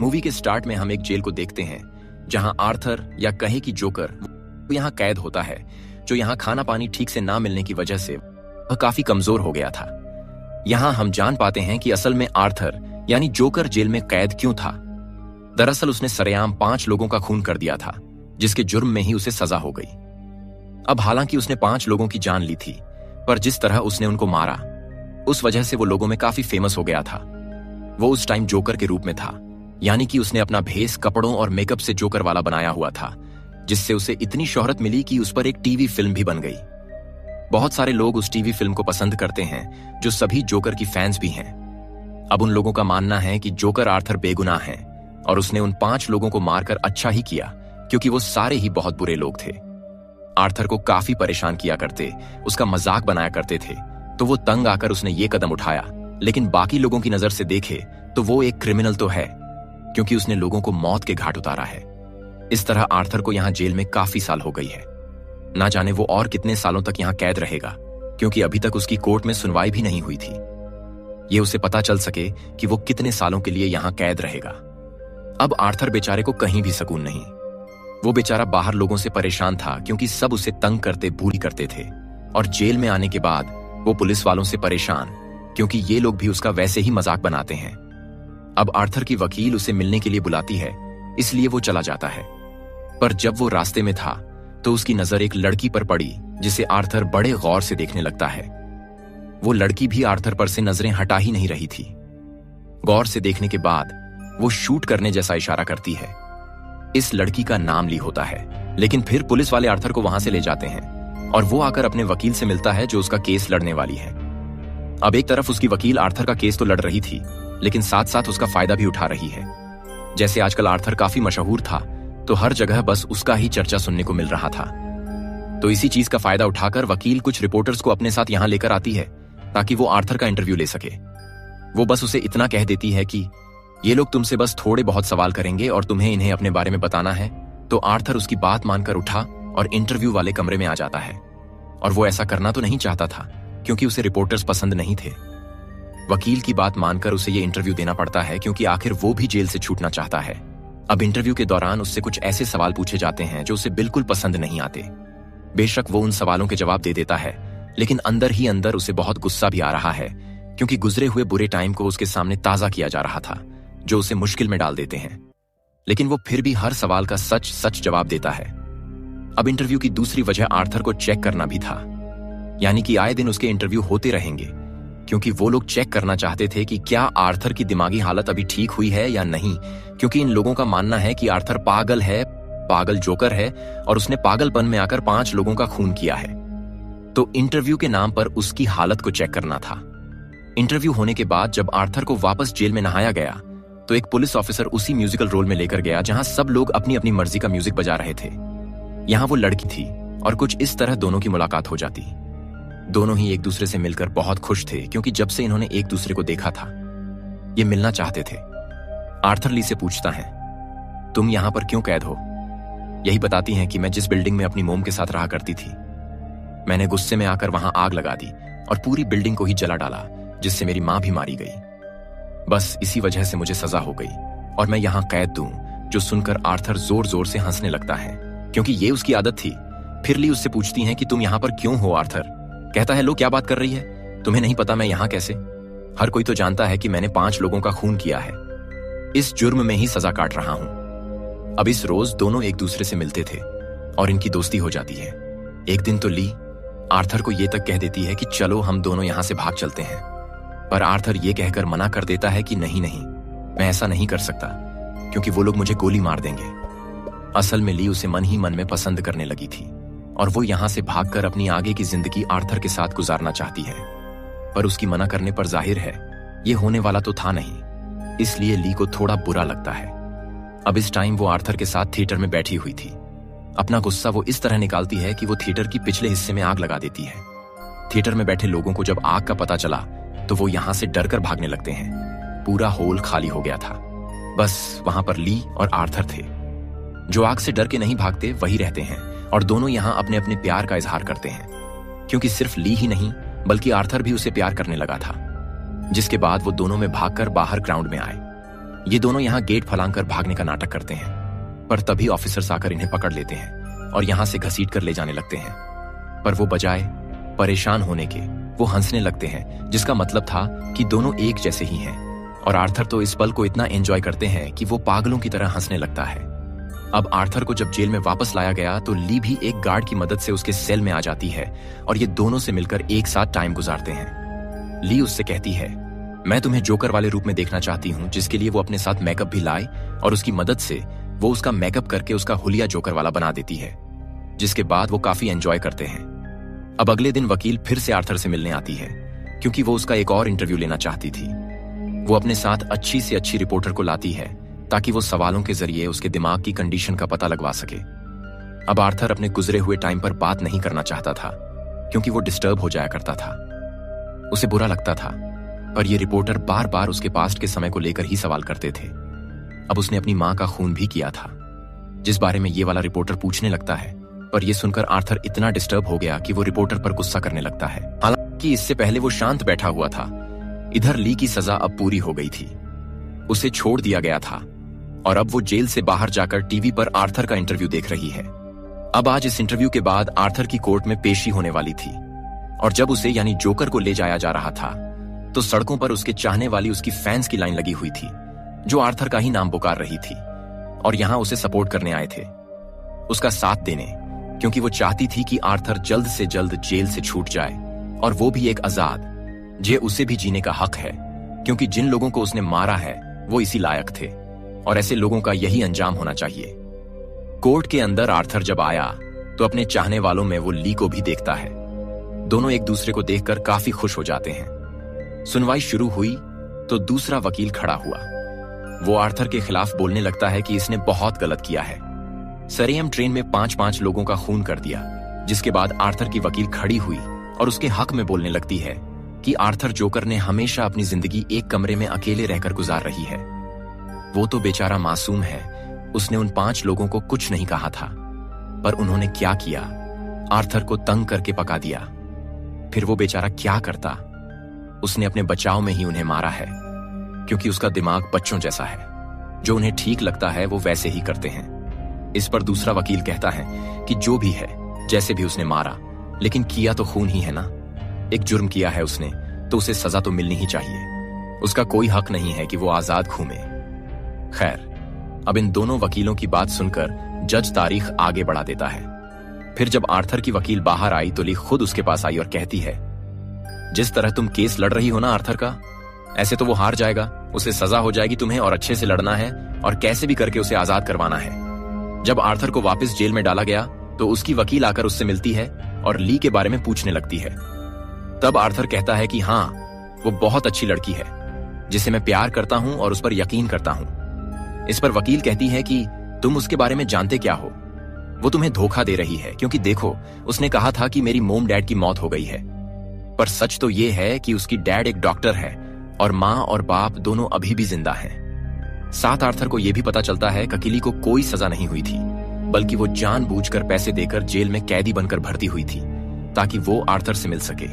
Movie के start में हम एक जेल को देखते हैं जहां आर्थर या कहे कि जोकर वो यहाँ कैद होता है, जो यहाँ खाना पानी ठीक से ना मिलने की वजह से वह काफी कमजोर हो गया था। यहाँ हम जान पाते हैं कि असल में आर्थर यानी जोकर जेल में कैद क्यों था। दरअसल उसने सरेआम 5 लोगों का खून कर दिया था, जिसके जुर्म में ही उसे सजा हो गई। अब हालांकि उसने 5 लोगों की जान ली थी, पर जिस तरह उसने उनको मारा उस वजह से वो लोगों में काफी फेमस हो गया था। वो उस टाइम जोकर के रूप में था, यानी कि उसने अपना भेस कपड़ों और मेकअप से जोकर वाला बनाया हुआ था, जिससे उसे इतनी शोहरत मिली कि उस पर एक टीवी फिल्म भी बन गई। बहुत सारे लोग उस टीवी फिल्म को पसंद करते हैं, जो सभी जोकर की फैंस भी हैं। अब उन लोगों का मानना है कि जोकर आर्थर बेगुनाह है और उसने उन 5 लोगों को मारकर अच्छा ही किया, क्योंकि वो सारे ही बहुत बुरे लोग थे। आर्थर को काफी परेशान किया करते, उसका मजाक बनाया करते थे, तो वो तंग आकर उसने ये कदम उठाया। लेकिन बाकी लोगों की नजर से देखे तो वो एक क्रिमिनल तो है, क्योंकि उसने लोगों को मौत के घाट उतारा है। इस तरह आर्थर को यहाँ जेल में काफी साल हो गई है। ना जाने वो और कितने सालों तक यहाँ कैद रहेगा, क्योंकि अभी तक उसकी कोर्ट में सुनवाई भी नहीं हुई थी। ये उसे पता चल सके कि वो कितने सालों के लिए यहाँ कैद रहेगा। अब आर्थर बेचारे को कहीं भी सुकून नहीं। वो बेचारा बाहर लोगों से परेशान था, क्योंकि सब उसे तंग करते बुली करते थे, और जेल में आने के बाद वो पुलिस वालों से परेशान, क्योंकि ये लोग भी उसका वैसे ही मजाक बनाते हैं। अब आर्थर की वकील उसे मिलने के लिए बुलाती है, इसलिए वो चला जाता है। पर जब वो रास्ते में था तो उसकी नजर एक लड़की पर पड़ी, जिसे आर्थर बड़े गौर से देखने लगता है। वो लड़की भी आर्थर पर से नजरें हटा ही नहीं रही थी। गौर से देखने के बाद वो शूट करने जैसा इशारा करती है। इस लड़की का नाम ली होता है, लेकिन फिर पुलिस वाले आर्थर को वहां से ले जाते हैं और वो आकर अपने वकील से मिलता है, जो उसका केस लड़ने वाली है। अब एक तरफ उसकी वकील आर्थर का केस तो लड़ रही थी, लेकिन साथ साथ उसका फायदा भी उठा रही है। जैसे आजकल आर्थर काफी मशहूर था, तो हर जगह बस उसका ही चर्चा सुनने को मिल रहा था। तो इसी चीज का फायदा उठाकर वकील कुछ रिपोर्टर्स को अपने साथ यहां लेकर आती है, ताकि वो आर्थर का इंटरव्यू ले सके। वो बस उसे इतना कह देती है कि ये लोग तुमसे बस थोड़े बहुत सवाल करेंगे और तुम्हें इन्हें अपने बारे में बताना है। तो आर्थर उसकी बात मानकर उठा और इंटरव्यू वाले कमरे में आ जाता है। और वो ऐसा करना तो नहीं चाहता था, क्योंकि उसे रिपोर्टर्स पसंद नहीं थे। वकील की बात मानकर उसे ये इंटरव्यू देना पड़ता है, क्योंकि आखिर वो भी जेल से छूटना चाहता है। अब इंटरव्यू के दौरान उससे कुछ ऐसे सवाल पूछे जाते हैं जो उसे बिल्कुल पसंद नहीं आते। बेशक वो उन सवालों के जवाब दे देता है, लेकिन अंदर ही अंदर उसे बहुत गुस्सा भी आ रहा है, क्योंकि गुजरे हुए बुरे टाइम को उसके सामने ताजा किया जा रहा था, जो उसे मुश्किल में डाल देते हैं। लेकिन वो फिर भी हर सवाल का सच सच जवाब देता है। अब इंटरव्यू की दूसरी वजह आर्थर को चेक करना भी था, यानी कि आए दिन उसके इंटरव्यू होते रहेंगे, क्योंकि वो लोग चेक करना चाहते थे कि क्या आर्थर की दिमागी हालत अभी ठीक हुई है या नहीं, क्योंकि इन लोगों का मानना है कि आर्थर पागल है, पागल जोकर है, और उसने पागलपन में आकर 5 लोगों का खून किया है। तो इंटरव्यू के नाम पर उसकी हालत को चेक करना था। इंटरव्यू होने के बाद जब आर्थर को वापस जेल में नहाया गया, तो एक पुलिस ऑफिसर उसी म्यूजिकल रोल में लेकर गया जहां सब लोग अपनी अपनी मर्जी का म्यूजिक बजा रहे थे। यहाँ वो लड़की थी और कुछ इस तरह दोनों की मुलाकात हो जाती। दोनों ही एक दूसरे से मिलकर बहुत खुश थे, क्योंकि जब से इन्होंने एक दूसरे को देखा था ये मिलना चाहते थे। आर्थर ली से पूछता है, तुम यहाँ पर क्यों कैद हो? यही बताती हैं कि मैं जिस बिल्डिंग में अपनी मोम के साथ रहा करती थी, मैंने गुस्से में आकर वहां आग लगा दी और पूरी बिल्डिंग को ही जला डाला, जिससे मेरी मां भी मारी गई। बस इसी वजह से मुझे सजा हो गई और मैं यहाँ कैद दूं। जो सुनकर आर्थर जोर जोर से हंसने लगता है, क्योंकि ये उसकी आदत थी। फिर ली उससे पूछती हैं कि तुम यहाँ पर क्यों हो आर्थर? कहता है, लो क्या बात कर रही है, तुम्हें नहीं पता मैं यहाँ कैसे? हर कोई तो जानता है कि मैंने 5 लोगों का खून किया है, इस जुर्म में ही सजा काट रहा हूं। अब इस रोज दोनों एक दूसरे से मिलते थे और इनकी दोस्ती हो जाती है। एक दिन तो ली आर्थर को ये तक कह देती है कि चलो हम दोनों यहां से भाग चलते हैं, पर आर्थर ये कहकर मना कर देता है कि नहीं नहीं, मैं ऐसा नहीं कर सकता, क्योंकि वो लोग मुझे गोली मार देंगे। असल में ली उसे मन ही मन में पसंद करने लगी थी और वो यहां से भागकर अपनी आगे की जिंदगी आर्थर के साथ गुजारना चाहती है। पर उसकी मना करने पर जाहिर है ये होने वाला तो था नहीं, इसलिए ली को थोड़ा बुरा लगता है। अब इस टाइम वो आर्थर के साथ थिएटर में बैठी हुई थी। अपना गुस्सा वो इस तरह निकालती है कि वो थिएटर की पिछले हिस्से में आग लगा देती है। थिएटर में बैठे लोगों को जब आग का पता चला तो वो यहां से डरकर भागने लगते हैं। पूरा हॉल खाली हो गया था, बस वहां पर ली और आर्थर थे। जो आग से डर के नहीं भागते वही रहते हैं और दोनों यहां अपने अपने प्यार का इजहार करते हैं, क्योंकि सिर्फ ली ही नहीं बल्कि आर्थर भी उसे प्यार करने लगा था। जिसके बाद वो दोनों में भागकर बाहर ग्राउंड में आए। ये दोनों यहाँ गेट फलांग भागने का नाटक करते हैं, पर तभी ऑफिसर्स आकर इन्हें पकड़ लेते हैं और यहाँ से घसीट कर ले जाने लगते हैं। पर वो बजाय परेशान होने के वो हंसने लगते हैं, जिसका मतलब था कि दोनों एक जैसे ही हैं। और आर्थर तो इस पल को इतना एंजॉय करते हैं कि वो पागलों की तरह हंसने लगता है। अब आर्थर को जब जेल में वापस लाया गया तो ली भी एक गार्ड की मदद से उसके सेल में आ जाती है और ये दोनों से मिलकर एक साथ टाइम गुजारते हैं। ली उससे कहती है, मैं तुम्हें जोकर वाले रूप में देखना चाहती हूँ, जिसके लिए वो अपने साथ मेकअप भी लाए और उसकी मदद से वो उसका मेकअप करके उसका हुलिया जोकर वाला बना देती है, जिसके बाद वो काफी एंजॉय करते हैं। अब अगले दिन वकील फिर से आर्थर से मिलने आती है क्योंकि वो उसका एक और इंटरव्यू लेना चाहती थी। वो अपने साथ अच्छी से अच्छी रिपोर्टर को लाती है ताकि वो सवालों के जरिए उसके दिमाग की कंडीशन का पता लगवा सके। अब आर्थर अपने गुजरे हुए टाइम पर बात नहीं करना चाहता था क्योंकि वो डिस्टर्ब हो जाया करता था, उसे बुरा लगता था। पर ये रिपोर्टर बार बार उसके पास्ट के समय को लेकर ही सवाल करते थे। अब उसने अपनी मां का खून भी किया था, जिस बारे में ये वाला रिपोर्टर पूछने लगता है। पर यह सुनकर आर्थर इतना डिस्टर्ब हो गया कि वो रिपोर्टर पर गुस्सा करने लगता है। हालांकि इससे पहले वो शांत बैठा हुआ था। इधर ली की सजा अब पूरी हो गई थी, उसे छोड़ दिया गया था और अब वो जेल से बाहर जाकर टीवी पर आर्थर का इंटरव्यू देख रही है। अब आज इस इंटरव्यू के बाद आर्थर की कोर्ट में पेशी होने वाली थी और जब उसे यानी जोकर को ले जाया जा रहा था तो सड़कों पर उसके चाहने वाली उसकी फैंस की लाइन लगी हुई थी, जो आर्थर का ही नाम पुकार रही थी और यहां उसे सपोर्ट करने आए थे, उसका साथ देने, क्योंकि वो चाहती थी कि आर्थर जल्द से जल्द जेल से छूट जाए और वो भी एक आजाद, जे उसे भी जीने का हक है, क्योंकि जिन लोगों को उसने मारा है वो इसी लायक थे और ऐसे लोगों का यही अंजाम होना चाहिए। कोर्ट के अंदर आर्थर जब आया तो अपने चाहने वालों में वो ली को भी देखता है। दोनों एक दूसरे को देखकर काफी खुश हो जाते हैं। सुनवाई शुरू हुई तो दूसरा वकील खड़ा हुआ। वो आर्थर के खिलाफ बोलने लगता है कि इसने बहुत गलत किया है, सरेम ट्रेन में 5-5 लोगों का खून कर दिया। जिसके बाद आर्थर की वकील खड़ी हुई और उसके हक में बोलने लगती है कि आर्थर जोकर ने हमेशा अपनी जिंदगी एक कमरे में अकेले रहकर गुजार रही है। वो तो बेचारा मासूम है, उसने उन 5 लोगों को कुछ नहीं कहा था, पर उन्होंने क्या किया, आर्थर को तंग करके पका दिया। फिर वो बेचारा क्या करता, उसने अपने बचाव में ही उन्हें मारा है, क्योंकि उसका दिमाग बच्चों जैसा है, जो उन्हें ठीक लगता है वो वैसे ही करते हैं। इस पर दूसरा वकील कहता है कि जो भी है, जैसे भी उसने मारा, लेकिन किया तो खून ही है ना, एक जुर्म किया है उसने तो उसे सजा तो मिलनी ही चाहिए, उसका कोई हक नहीं है कि वो आजाद घूमे। खैर, अब इन दोनों वकीलों की बात सुनकर जज तारीख आगे बढ़ा देता है। फिर जब आर्थर की वकील बाहर आई तो ली खुद उसके पास आई और कहती है, जिस तरह तुम केस लड़ रही हो ना आर्थर का, ऐसे तो वो हार जाएगा, उसे सजा हो जाएगी तुम्हें, और अच्छे से लड़ना है और कैसे भी करके उसे आजाद करवाना है। जब आर्थर को वापस जेल में डाला गया तो उसकी वकील आकर उससे मिलती है और ली के बारे में पूछने लगती है। तब आर्थर कहता है कि हाँ, वो बहुत अच्छी लड़की है जिसे मैं प्यार करता हूं और उस पर यकीन करता हूं। इस पर वकील कहती है कि तुम उसके बारे में जानते क्या हो, वो तुम्हें धोखा दे रही है, क्योंकि देखो उसने कहा था कि मेरी मोम डैड की मौत हो गई है, पर सच तो ये है कि उसकी डैड एक डॉक्टर है और माँ और बाप दोनों अभी भी जिंदा हैं। साथ आर्थर को यह भी पता चलता है कि किली को कोई सजा नहीं हुई थी, बल्कि वो जानबूझकर पैसे देकर जेल में कैदी बनकर भर्ती हुई थी ताकि वो आर्थर से मिल सके।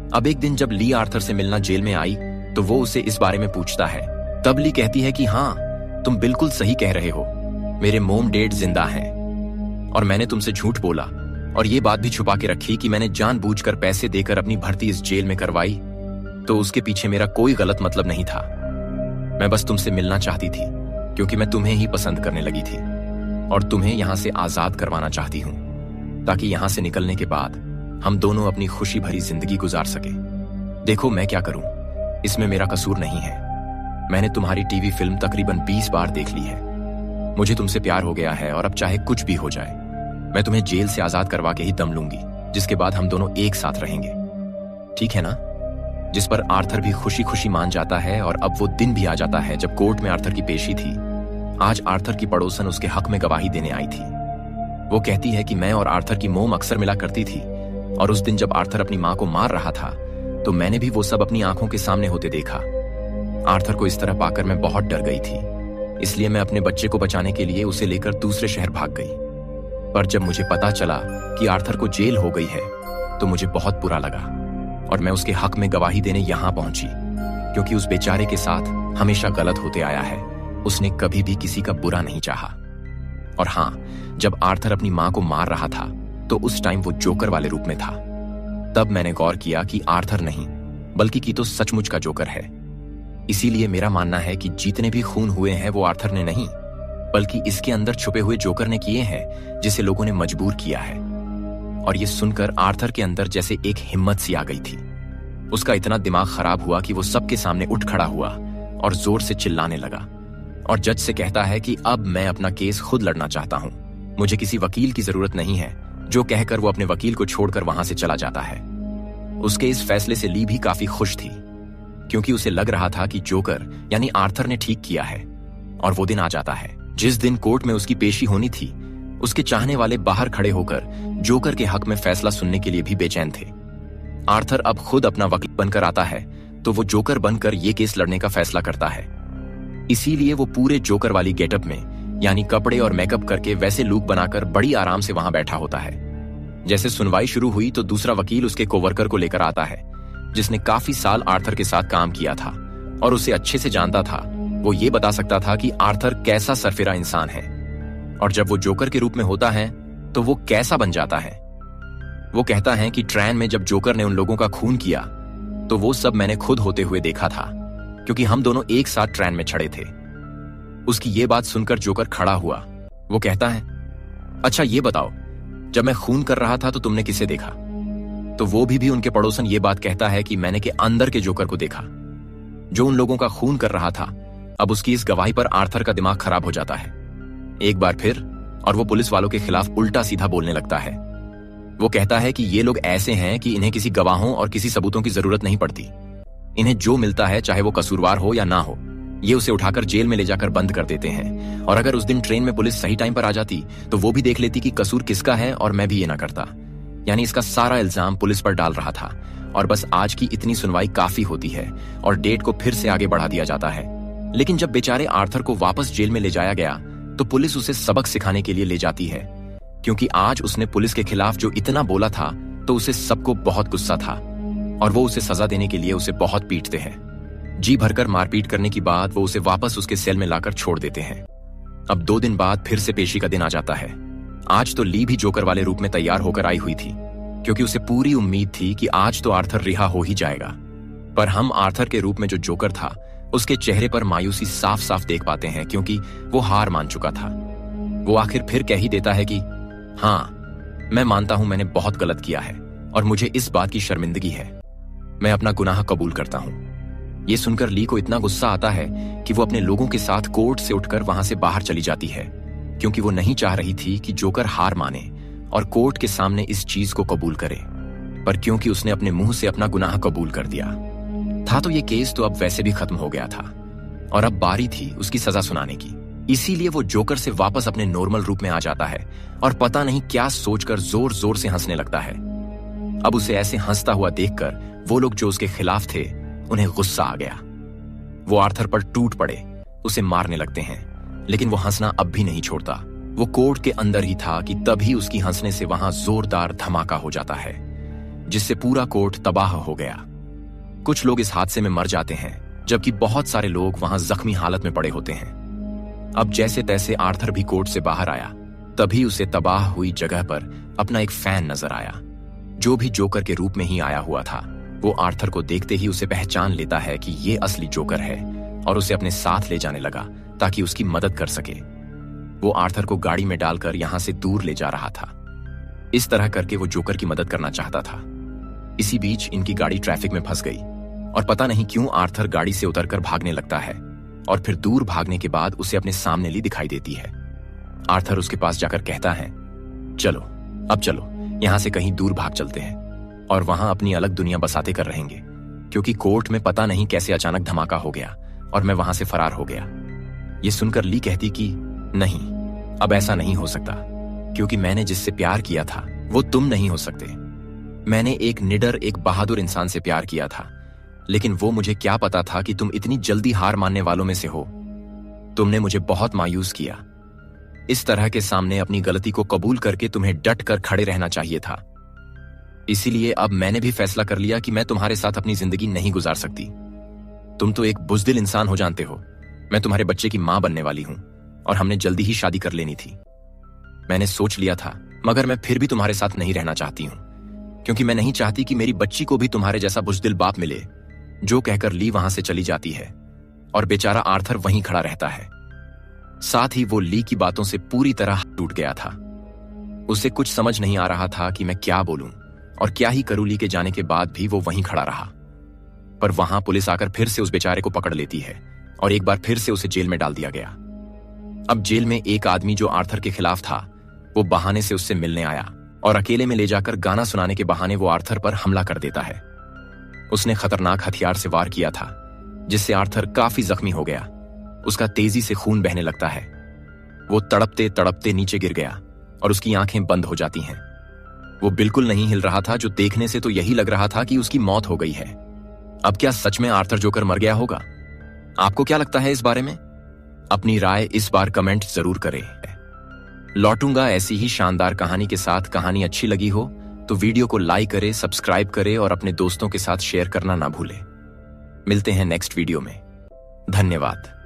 अब एक दिन जब ली आर्थर से मिलना जेल में आई तो वो उसे इस बारे में पूछता है। तब ली कहती है कि हाँ, तुम बिल्कुल सही कह रहे हो, मेरे मोम डैड जिंदा हैं और मैंने तुमसे झूठ बोला और ये बात भी छुपा के रखी कि मैंने जानबूझकर पैसे देकर अपनी भर्ती इस जेल में करवाई, तो उसके पीछे मेरा कोई गलत मतलब नहीं था। मैं बस तुमसे मिलना चाहती थी क्योंकि मैं तुम्हें ही पसंद करने लगी थी और तुम्हें यहां से आजाद करवाना चाहती हूं, ताकि यहां से निकलने के बाद हम दोनों अपनी खुशी भरी जिंदगी गुजार सके। देखो मैं क्या करूं, इसमें मेरा कसूर नहीं है। मैंने तुम्हारी टीवी फिल्म तकरीबन 20 बार देख ली है। मुझे तुमसे प्यार हो गया है और अब चाहे कुछ भी हो जाए, मैं तुम्हें जेल से आजाद करवा के ही दम लूंगी, जिसके बाद हम दोनों एक साथ रहेंगे, ठीक है ना? जिस पर आर्थर भी खुशी खुशी मान जाता है। और अब वो दिन भी आ जाता है जब कोर्ट में आर्थर की पेशी थी। आज आर्थर की पड़ोसन उसके हक में गवाही देने आई थी। वो कहती है कि मैं और आर्थर की मोम अक्सर मिला करती थी और उस दिन जब आर्थर अपनी मां को मार रहा था तो मैंने भी वो सब अपनी आंखों के सामने होते देखा। आर्थर को इस तरह पाकर मैं बहुत डर गई थी, इसलिए मैं अपने बच्चे को बचाने के लिए उसे लेकर दूसरे शहर भाग गई। पर जब मुझे पता चला कि आर्थर को जेल हो गई है तो मुझे बहुत बुरा लगा और मैं उसके हक में गवाही देने यहां पहुंची, क्योंकि उस बेचारे के साथ हमेशा गलत होते आया है उसने कभी भी किसी का बुरा नहीं चाहा। और हां, जब आर्थर अपनी मां को मार रहा था तो उस टाइम वो जोकर वाले रूप में था। तब मैंने गौर किया कि आर्थर नहीं बल्कि की तो सचमुच का जोकर है। इसीलिए मेरा मानना है कि जितने भी खून हुए हैं वो आर्थर ने नहीं बल्कि इसके अंदर छुपे हुए जोकर ने किए हैं, जिसे लोगों ने मजबूर किया है। और ये सुनकर आर्थर के अंदर जैसे एक हिम्मत सी आ गई थी। उसका इतना दिमाग खराब हुआ कि वो सबके सामने उठ खड़ा हुआ और जोर से चिल्लाने लगा और जज से कहता है कि अब मैं अपना केस खुद लड़ना चाहता हूं, मुझे किसी वकील की जरूरत नहीं है। जो कहकर वो अपने वकील को छोड़कर वहां से चला जाता है। उसके इस फैसले से ली भी काफी खुश थी, क्योंकि उसे लग रहा था कि जोकर यानी आर्थर ने ठीक किया है। और वो दिन आ जाता है जिस दिन कोर्ट में उसकी पेशी होनी थी। उसके चाहने वाले बाहर खड़े होकर जोकर के हक में फैसला सुनने के लिए भी बेचैन थे। आर्थर अब खुद अपना वकील बनकर आता है तो वो जोकर बनकर ये केस लड़ने का फैसला करता है। इसीलिए वो पूरे जोकर वाली गेटअप में यानी कपड़े और मेकअप करके वैसे लुक बनाकर बड़ी आराम से वहां बैठा होता है। जैसे सुनवाई शुरू हुई तो दूसरा वकील उसके कोवर्कर को लेकर आता है, जिसने काफी साल आर्थर के साथ काम किया था और उसे अच्छे से जानता था। वो ये बता सकता था कि आर्थर कैसा सरफिरा इंसान है और जब वो जोकर के रूप में होता है तो वो कैसा बन जाता है। वो कहता है कि ट्रेन में जब जोकर ने उन लोगों का खून किया तो वो सब मैंने खुद होते हुए देखा था, क्योंकि हम दोनों एक साथ ट्रेन में चढ़े थे। उसकी ये बात सुनकर जोकर खड़ा हुआ। वो कहता है, अच्छा ये बताओ, जब मैं खून कर रहा था तो तुमने किसे देखा? तो वो भी उनके पड़ोसन ये बात कहता है कि मैंने के अंदर के जोकर को देखा, जो उन लोगों का खून कर रहा था। अब उसकी इस गवाही पर आर्थर का दिमाग खराब हो जाता है एक बार फिर, और वो पुलिस वालों के खिलाफ उल्टा सीधा बोलने लगता है। वो कहता है कि ये लोग ऐसे हैं कि इन्हें किसी गवाहों और किसी सबूतों की जरूरत नहीं पड़ती। इन्हें जो मिलता है, चाहे वो कसूरवार हो या ना हो, ये उसे उठाकर जेल में ले जाकर बंद कर देते हैं। और अगर उस दिन ट्रेन में पुलिस सही टाइम पर आ जाती तो वो भी देख लेती कि कसूर किसका है और मैं भी ये ना करता। यानी इसका सारा इल्जाम पुलिस पर डाल रहा था और बस आज की इतनी सुनवाई काफी होती है और डेट को फिर से आगे बढ़ा दिया जाता है। लेकिन जब बेचारे आर्थर को वापस जेल में ले जाया गया तो पुलिस उसे सबक सिखाने के लिए ले जाती है, क्योंकि आज उसने पुलिस के खिलाफ जो इतना बोला था तो उसे सबको बहुत गुस्सा था और वो उसे सजा देने के लिए उसे बहुत पीटते हैं। जी भरकर मारपीट करने के बाद वो उसे वापस उसके सेल में लाकर छोड़ देते हैं। अब 2 दिन बाद फिर से पेशी का दिन आ जाता है। आज तो ली भी जोकर वाले रूप में तैयार होकर आई हुई थी, क्योंकि उसे पूरी उम्मीद थी कि आज तो आर्थर रिहा हो ही जाएगा। पर हम आर्थर के रूप में जो जोकर था उसके चेहरे पर मायूसी साफ साफ देख पाते हैं, क्योंकि वो हार मान चुका था। वो आखिर फिर कह ही देता है कि हाँ, मैं मानता हूं मैंने बहुत गलत किया है और मुझे इस बात की शर्मिंदगी है। मैं अपना गुनाह कबूल करता हूं। ये सुनकर ली को इतना गुस्सा आता है कि वो अपने लोगों के साथ कोर्ट से उठकर वहां से बाहर चली जाती है, क्योंकि वो नहीं चाह रही थी कि जोकर हार माने और कोर्ट के सामने इस चीज को कबूल करे। पर क्योंकि उसने अपने मुंह से अपना गुनाह कबूल कर दिया था तो ये केस तो अब वैसे भी खत्म हो गया था और अब बारी थी उसकी सजा सुनाने की। इसीलिए वो जोकर से वापस अपने नॉर्मल रूप में आ जाता है और पता नहीं क्या सोचकर जोर जोर से हंसने लगता है। अब उसे ऐसे हंसता हुआ देखकर वो लोग जो उसके खिलाफ थे उन्हें गुस्सा आ गया। वो आर्थर पर टूट पड़े, उसे मारने लगते हैं, लेकिन वो हंसना अब भी नहीं छोड़ता। वो कोर्ट के अंदर ही था कि तभी उसकी हंसने से वहां जोरदार धमाका हो जाता है, जिससे पूरा कोर्ट तबाह हो गया। कुछ लोग इस हादसे में मर जाते हैं, जबकि बहुत सारे लोग वहां जख्मी हालत में पड़े होते हैं। अब जैसे तैसे आर्थर भी कोर्ट से बाहर आया, तभी उसे तबाह हुई जगह पर अपना एक फैन नजर आया, जो भी जोकर के रूप में ही आया हुआ था। वो आर्थर को देखते ही उसे पहचान लेता है कि ये असली जोकर है और उसे अपने साथ ले जाने लगा ताकि उसकी मदद कर सके। वो आर्थर को गाड़ी में डालकर यहां से दूर ले जा रहा था। इस तरह करके वो जोकर की मदद करना चाहता था। इसी बीच इनकी गाड़ी ट्रैफिक में फंस गई और पता नहीं क्यों आर्थर गाड़ी से उतरकर भागने लगता है और फिर दूर भागने के बाद उसे अपने सामने ली दिखाई देती है। आर्थर उसके पास जाकर कहता है, चलो अब चलो, यहां से कहीं दूर भाग चलते हैं और वहां अपनी अलग दुनिया बसाते कर रहेंगे, क्योंकि कोर्ट में पता नहीं कैसे अचानक धमाका हो गया और मैं वहां से फरार हो गया। ये सुनकर ली कहती कि नहीं, अब ऐसा नहीं हो सकता, क्योंकि मैंने जिससे प्यार किया था वो तुम नहीं हो सकते। मैंने एक निडर, एक बहादुर इंसान से प्यार किया था, लेकिन वो मुझे क्या पता था कि तुम इतनी जल्दी हार मानने वालों में से हो। तुमने मुझे बहुत मायूस किया। इस तरह के सामने अपनी गलती को कबूल करके तुम्हें डट कर खड़े रहना चाहिए था। इसीलिए अब मैंने भी फैसला कर लिया कि मैं तुम्हारे साथ अपनी जिंदगी नहीं गुजार सकती। तुम तो एक बुज़दिल इंसान हो जानते हो, मैं तुम्हारे बच्चे की मां बनने वाली हूं और हमने जल्दी ही शादी कर लेनी थी। मैंने सोच लिया था, मगर मैं फिर भी तुम्हारे साथ नहीं रहना चाहती हूं, क्योंकि मैं नहीं चाहती कि मेरी बच्ची को भी तुम्हारे जैसा बुज़दिल बाप मिले, जो कहकर ली वहां से चली जाती है और बेचारा आर्थर वहीं खड़ा रहता है। साथ ही वो ली की बातों से पूरी तरह टूट गया था। उसे कुछ समझ नहीं आ रहा था कि मैं क्या बोलूं और क्या ही करूं। ली के जाने के बाद भी वो वहीं खड़ा रहा। पर वहां पुलिस आकर फिर से उस बेचारे को पकड़ लेती है और एक बार फिर से उसे जेल में डाल दिया गया। अब जेल में एक आदमी जो आर्थर के खिलाफ था, वो बहाने से उससे मिलने आया और अकेले में ले जाकर गाना सुनाने के बहाने वो आर्थर पर हमला कर देता है। उसने खतरनाक हथियार से वार किया था, जिससे आर्थर काफी जख्मी हो गया। उसका तेजी से खून बहने लगता है। वो तड़पते तड़पते नीचे गिर गया और उसकी आंखें बंद हो जाती हैं। वो बिल्कुल नहीं हिल रहा था, जो देखने से तो यही लग रहा था कि उसकी मौत हो गई है। अब क्या सच में आर्थर जोकर मर गया होगा? आपको क्या लगता है इस बारे में? अपनी राय इस बार कमेंट जरूर करें। लौटूंगा ऐसी ही शानदार कहानी के साथ। कहानी अच्छी लगी हो तो वीडियो को लाइक करें, सब्सक्राइब करें और अपने दोस्तों के साथ शेयर करना ना भूलें। मिलते हैं नेक्स्ट वीडियो में। धन्यवाद।